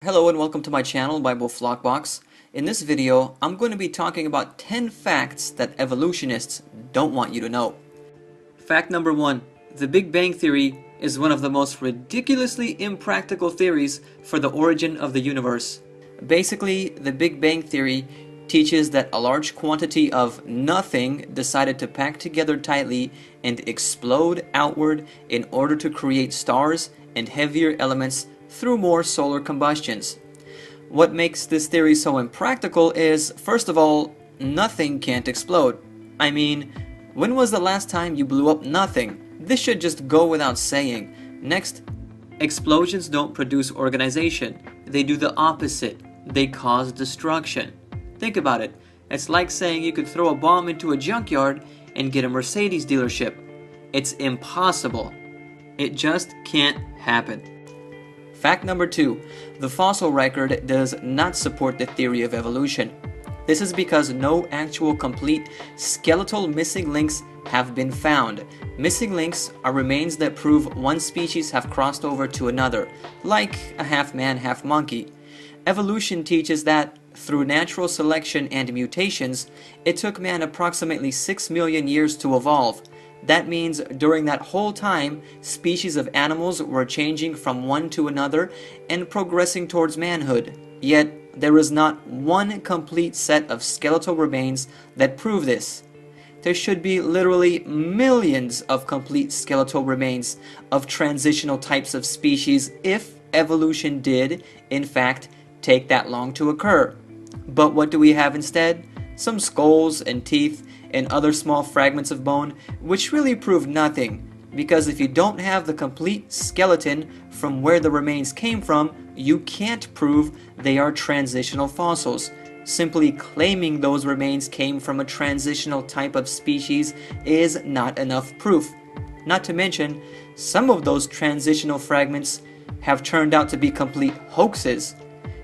Hello and welcome to my channel, Bible Flockbox. In this video, I'm going to be talking about 10 facts that evolutionists don't want you to know. Fact number 1. The Big Bang Theory is one of the most ridiculously impractical theories for the origin of the universe. Basically, the Big Bang Theory teaches that a large quantity of nothing decided to pack together tightly and explode outward in order to create stars and heavier elements through more solar combustions. What makes this theory so impractical is, first of all, nothing can't explode. I mean, when was the last time you blew up nothing? This should just go without saying. Next, explosions don't produce organization. They do the opposite. They cause destruction. Think about it. It's like saying you could throw a bomb into a junkyard and get a Mercedes dealership. It's impossible. It just can't happen. Fact number 2. The fossil record does not support the theory of evolution. This is because no actual complete skeletal missing links have been found. Missing links are remains that prove one species have crossed over to another, like a half-man, half-monkey. Evolution teaches that, through natural selection and mutations, it took man approximately 6 million years to evolve. That means during that whole time, species of animals were changing from one to another and progressing towards manhood. Yet, there is not one complete set of skeletal remains that prove this. There should be literally millions of complete skeletal remains of transitional types of species if evolution did, in fact, take that long to occur. But what do we have instead? Some skulls and teeth and other small fragments of bone, which really prove nothing, because if you don't have the complete skeleton from where the remains came from, you can't prove they are transitional fossils. Simply claiming those remains came from a transitional type of species is not enough proof. Not to mention, some of those transitional fragments have turned out to be complete hoaxes.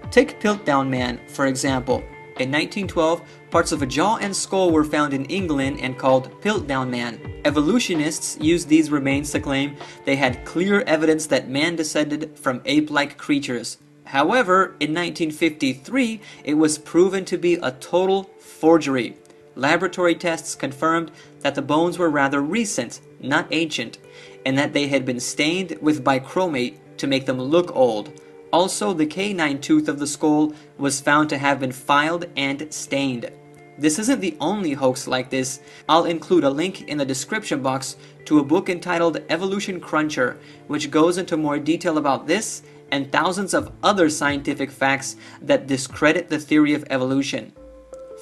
Take Piltdown Man, for example. In 1912, parts of a jaw and skull were found in England and called Piltdown Man. Evolutionists used these remains to claim they had clear evidence that man descended from ape-like creatures. However, in 1953, it was proven to be a total forgery. Laboratory tests confirmed that the bones were rather recent, not ancient, and that they had been stained with bichromate to make them look old. Also, the canine tooth of the skull was found to have been filed and stained. This isn't the only hoax like this. I'll include a link in the description box to a book entitled Evolution Cruncher, which goes into more detail about this and thousands of other scientific facts that discredit the theory of evolution.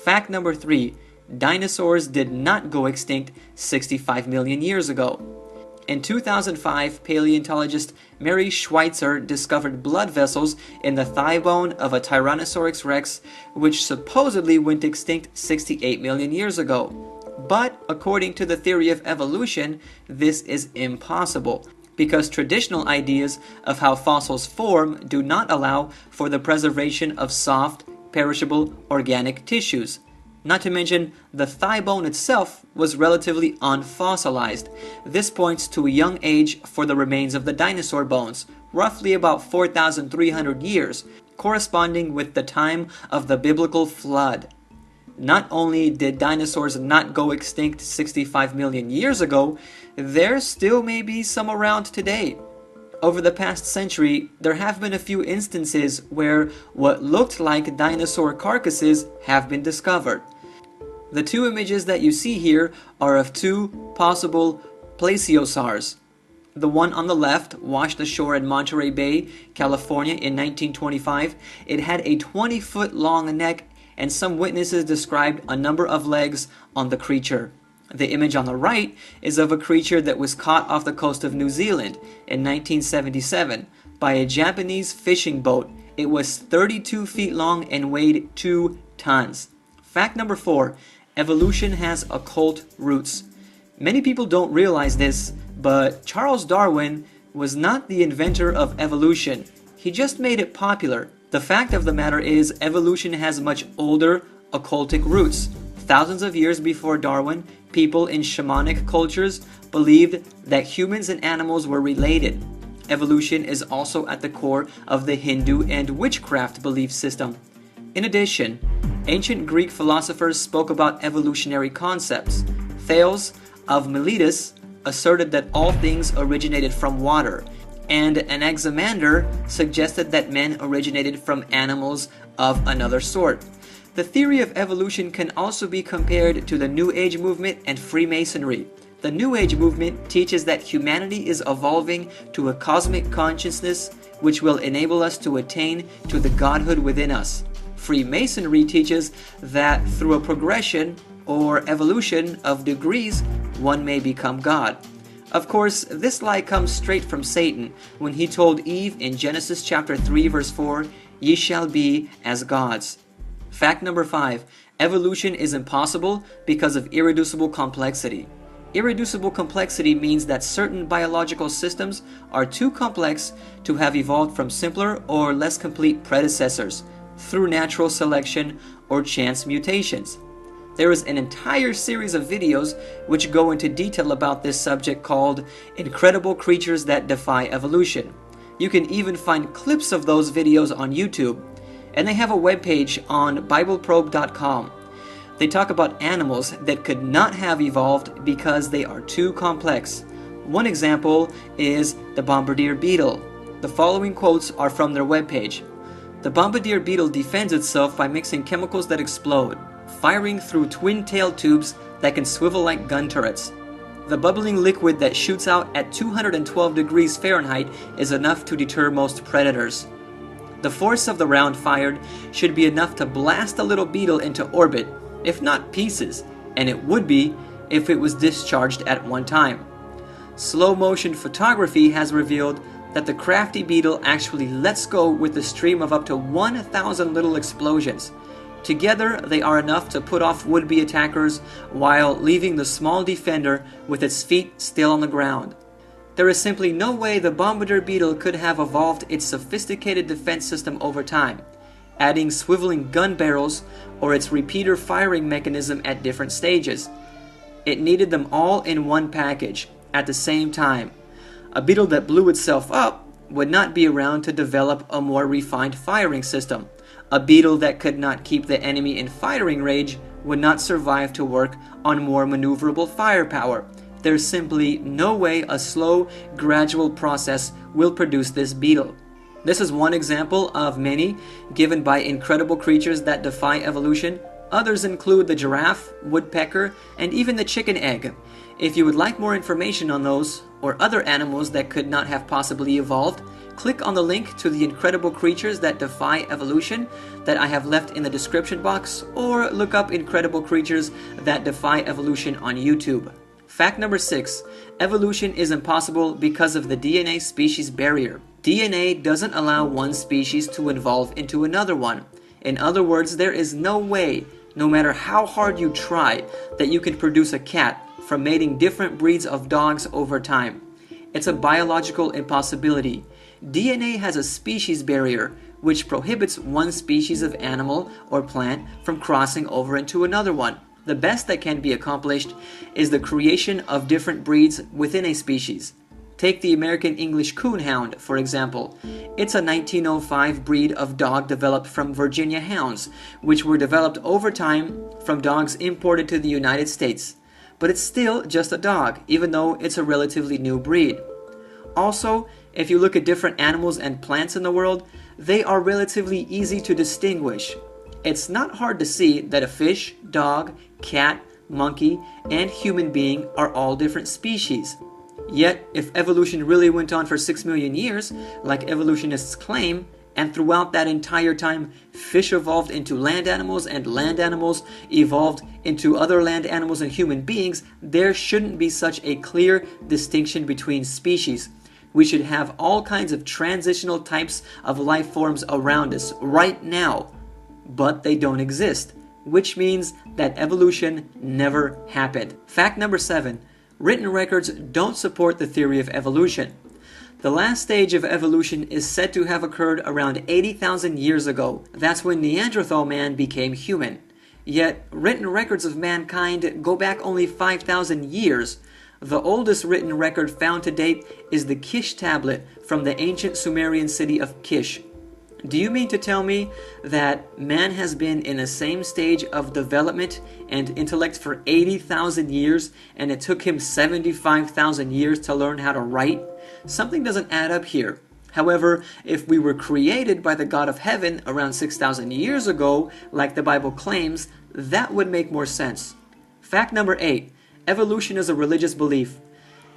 Fact number 3. Dinosaurs did not go extinct 65 million years ago. In 2005, paleontologist Mary Schweitzer discovered blood vessels in the thigh bone of a Tyrannosaurus rex, which supposedly went extinct 68 million years ago. But according to the theory of evolution, this is impossible, because traditional ideas of how fossils form do not allow for the preservation of soft, perishable organic tissues. Not to mention, the thigh bone itself was relatively unfossilized. This points to a young age for the remains of the dinosaur bones, roughly about 4,300 years, corresponding with the time of the biblical flood. Not only did dinosaurs not go extinct 65 million years ago, there still may be some around today. Over the past century, there have been a few instances where what looked like dinosaur carcasses have been discovered. The two images that you see here are of two possible plesiosaurs. The one on the left washed ashore in Monterey Bay, California in 1925. It had a 20-foot long neck, and some witnesses described a number of legs on the creature. The image on the right is of a creature that was caught off the coast of New Zealand in 1977 by a Japanese fishing boat. It was 32 feet long and weighed 2 tons. Fact number 4. Evolution has occult roots. Many people don't realize this, but Charles Darwin was not the inventor of evolution. He just made it popular. The fact of the matter is, evolution has much older occultic roots. Thousands of years before Darwin, people in shamanic cultures believed that humans and animals were related. evolution is also at the core of the Hindu and witchcraft belief system. In addition, ancient Greek philosophers spoke about evolutionary concepts. Thales of Miletus asserted that all things originated from water, and Anaximander suggested that men originated from animals of another sort. The theory of evolution can also be compared to the New Age movement and Freemasonry. The New Age movement teaches that humanity is evolving to a cosmic consciousness which will enable us to attain to the godhood within us. Freemasonry teaches that through a progression or evolution of degrees, one may become God. Of course, this lie comes straight from Satan when he told Eve in Genesis chapter 3 verse 4, "Ye shall be as gods." Fact number 5. Evolution is impossible because of irreducible complexity. Irreducible complexity means that certain biological systems are too complex to have evolved from simpler or less complete predecessors through natural selection or chance mutations. There is an entire series of videos which go into detail about this subject called Incredible Creatures That Defy Evolution. You can even find clips of those videos on YouTube, and they have a webpage on BibleProbe.com. They talk about animals that could not have evolved because they are too complex. One example is the bombardier beetle. The following quotes are from their webpage. The bombardier beetle defends itself by mixing chemicals that explode, firing through twin-tailed tubes that can swivel like gun turrets. The bubbling liquid that shoots out at 212 degrees Fahrenheit is enough to deter most predators. The force of the round fired should be enough to blast a little beetle into orbit, if not pieces, and it would be if it was discharged at one time. Slow motion photography has revealed that the crafty beetle actually lets go with a stream of up to 1,000 little explosions. Together, they are enough to put off would-be attackers while leaving the small defender with its feet still on the ground. There is simply no way the bombardier beetle could have evolved its sophisticated defense system over time, adding swiveling gun barrels or its repeater firing mechanism at different stages. It needed them all in one package at the same time. A beetle that blew itself up would not be around to develop a more refined firing system. A beetle that could not keep the enemy in firing range would not survive to work on more maneuverable firepower. There's simply no way a slow, gradual process will produce this beetle. This is one example of many given by incredible creatures that defy evolution. Others include the giraffe, woodpecker, and even the chicken egg. If you would like more information on those or other animals that could not have possibly evolved, click on the link to the incredible creatures that defy evolution that I have left in the description box, or look up incredible creatures that defy evolution on YouTube. Fact number 6. Evolution is impossible because of the DNA species barrier. DNA doesn't allow one species to evolve into another one. In other words, there is no way, no matter how hard you try, that you can produce a cat from mating different breeds of dogs over time. It's a biological impossibility. DNA has a species barrier, which prohibits one species of animal or plant from crossing over into another one. The best that can be accomplished is the creation of different breeds within a species. Take the American English Coonhound, for example. It's a 1905 breed of dog developed from Virginia hounds, which were developed over time from dogs imported to the United States. But it's still just a dog, even though it's a relatively new breed. Also, if you look at different animals and plants in the world, they are relatively easy to distinguish. It's not hard to see that a fish, dog, cat, monkey, and human being are all different species. Yet, if evolution really went on for 6 million years, like evolutionists claim, and throughout that entire time, fish evolved into land animals and land animals evolved into other land animals and human beings, there shouldn't be such a clear distinction between species. We should have all kinds of transitional types of life forms around us right now, but they don't exist, which means that evolution never happened. Fact number 7. Written records don't support the theory of evolution. The last stage of evolution is said to have occurred around 80,000 years ago. That's when Neanderthal man became human. Yet, written records of mankind go back only 5,000 years. The oldest written record found to date is the Kish tablet from the ancient Sumerian city of Kish. Do you mean to tell me that man has been in the same stage of development and intellect for 80,000 years and it took him 75,000 years to learn how to write? Something doesn't add up here. However, if we were created by the God of heaven around 6,000 years ago, like the Bible claims, that would make more sense. Fact number 8. Evolution is a religious belief.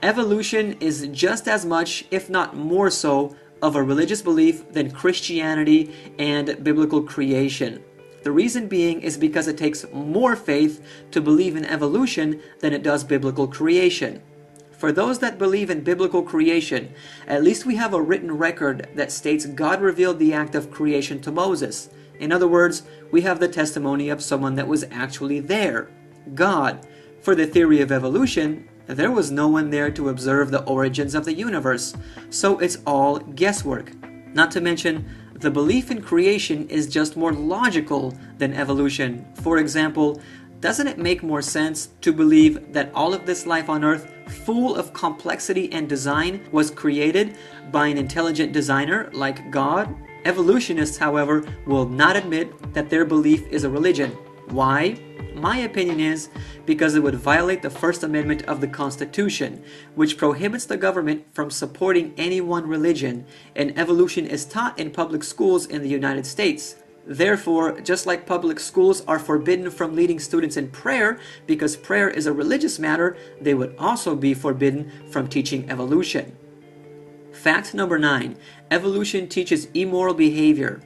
Evolution is just as much, if not more so, of a religious belief than Christianity and biblical creation. The reason being is because it takes more faith to believe in evolution than it does biblical creation. For those that believe in biblical creation, at least we have a written record that states God revealed the act of creation to Moses. In other words, we have the testimony of someone that was actually there, God. For the theory of evolution, there was no one there to observe the origins of the universe, so it's all guesswork. Not to mention, the belief in creation is just more logical than evolution. For example, doesn't it make more sense to believe that all of this life on Earth, full of complexity and design, was created by an intelligent designer like God? Evolutionists, however, will not admit that their belief is a religion. Why? My opinion is because it would violate the First Amendment of the Constitution, which prohibits the government from supporting any one religion, and evolution is taught in public schools in the United States. Therefore, just like public schools are forbidden from leading students in prayer because prayer is a religious matter, they would also be forbidden from teaching evolution. Fact number 9. Evolution teaches immoral behavior.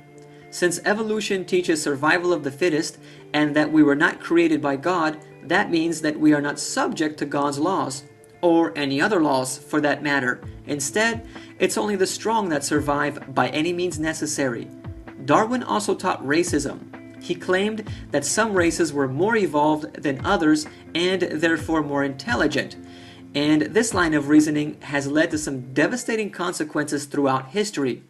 Since evolution teaches survival of the fittest and that we were not created by God, that means that we are not subject to God's laws, or any other laws for that matter. Instead, it's only the strong that survive by any means necessary. Darwin also taught racism. He claimed that some races were more evolved than others and therefore more intelligent. And this line of reasoning has led to some devastating consequences throughout history.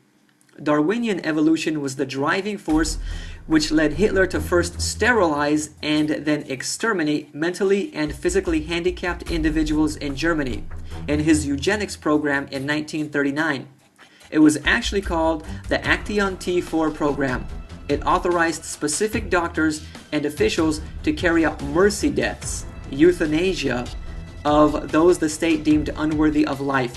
Darwinian evolution was the driving force which led Hitler to first sterilize and then exterminate mentally and physically handicapped individuals in Germany in his eugenics program in 1939. It was actually called the Action T4 program. It authorized specific doctors and officials to carry out mercy deaths, euthanasia, of those the state deemed unworthy of life.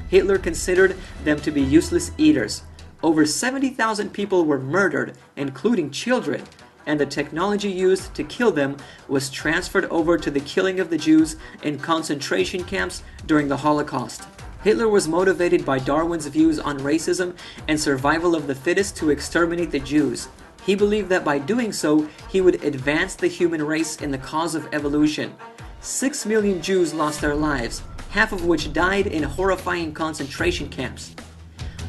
Hitler considered them to be useless eaters. Over 70,000 people were murdered, including children, and the technology used to kill them was transferred over to the killing of the Jews in concentration camps during the Holocaust. Hitler was motivated by Darwin's views on racism and survival of the fittest to exterminate the Jews. He believed that by doing so, he would advance the human race in the cause of evolution. 6 million Jews lost their lives, half of which died in horrifying concentration camps.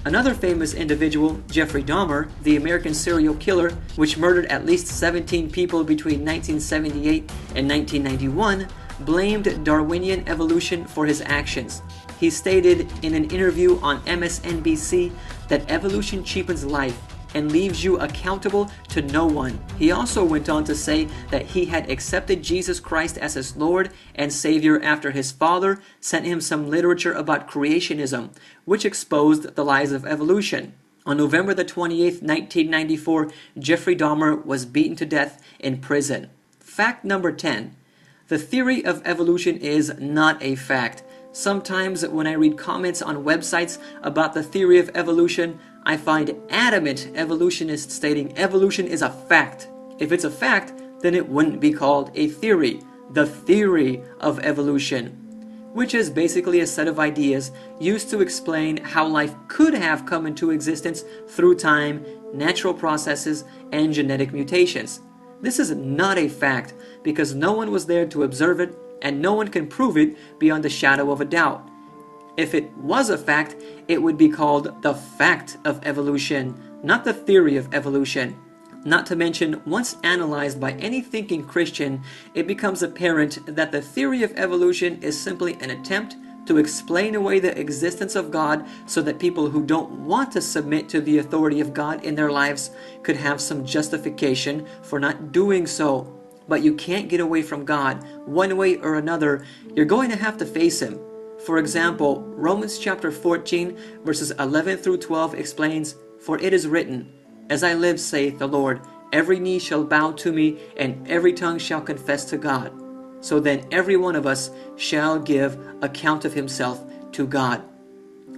Another famous individual, Jeffrey Dahmer, the American serial killer, which murdered at least 17 people between 1978 and 1991, blamed Darwinian evolution for his actions. He stated in an interview on MSNBC that evolution cheapens life and leaves you accountable to no one. He also went on to say that he had accepted Jesus Christ as his Lord and Savior after his father sent him some literature about creationism, which exposed the lies of evolution. On November the 28th, 1994, Jeffrey Dahmer was beaten to death in prison. Fact number 10. The theory of evolution is not a fact. Sometimes when I read comments on websites about the theory of evolution, I find adamant evolutionists stating evolution is a fact. If it's a fact, then it wouldn't be called a theory. The theory of evolution, which is basically a set of ideas used to explain how life could have come into existence through time, natural processes, and genetic mutations. This is not a fact because no one was there to observe it and no one can prove it beyond the shadow of a doubt. If it was a fact, it would be called the fact of evolution, not the theory of evolution. Not to mention, once analyzed by any thinking Christian, it becomes apparent that the theory of evolution is simply an attempt to explain away the existence of God so that people who don't want to submit to the authority of God in their lives could have some justification for not doing so. but you can't get away from God. One way or another, you're going to have to face Him. For example, Romans chapter 14, verses 11 through 12 explains, "For it is written, As I live, saith the Lord, every knee shall bow to me, and every tongue shall confess to God. So then every one of us shall give account of himself to God."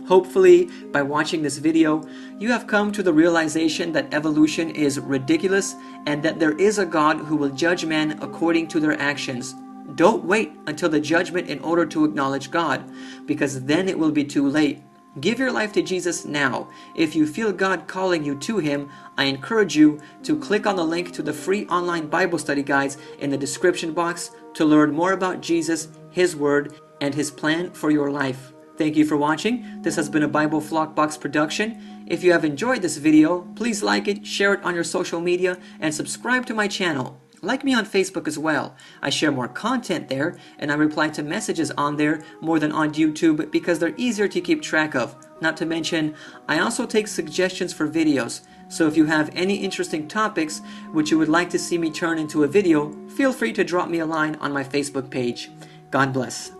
Hopefully, by watching this video, you have come to the realization that evolution is ridiculous and that there is a God who will judge men according to their actions. Don't wait until the judgment in order to acknowledge God, because then it will be too late. Give your life to Jesus now. If you feel God calling you to Him, I encourage you to click on the link to the free online Bible study guides in the description box to learn more about Jesus, His Word, and His plan for your life. Thank you for watching. This has been a Bible Flockbox production. If you have enjoyed this video, please like it, share it on your social media, and subscribe to my channel. Like me on Facebook as well. I share more content there, and I reply to messages on there more than on YouTube because they're easier to keep track of. Not to mention, I also take suggestions for videos. So if you have any interesting topics which you would like to see me turn into a video, feel free to drop me a line on my Facebook page. God bless.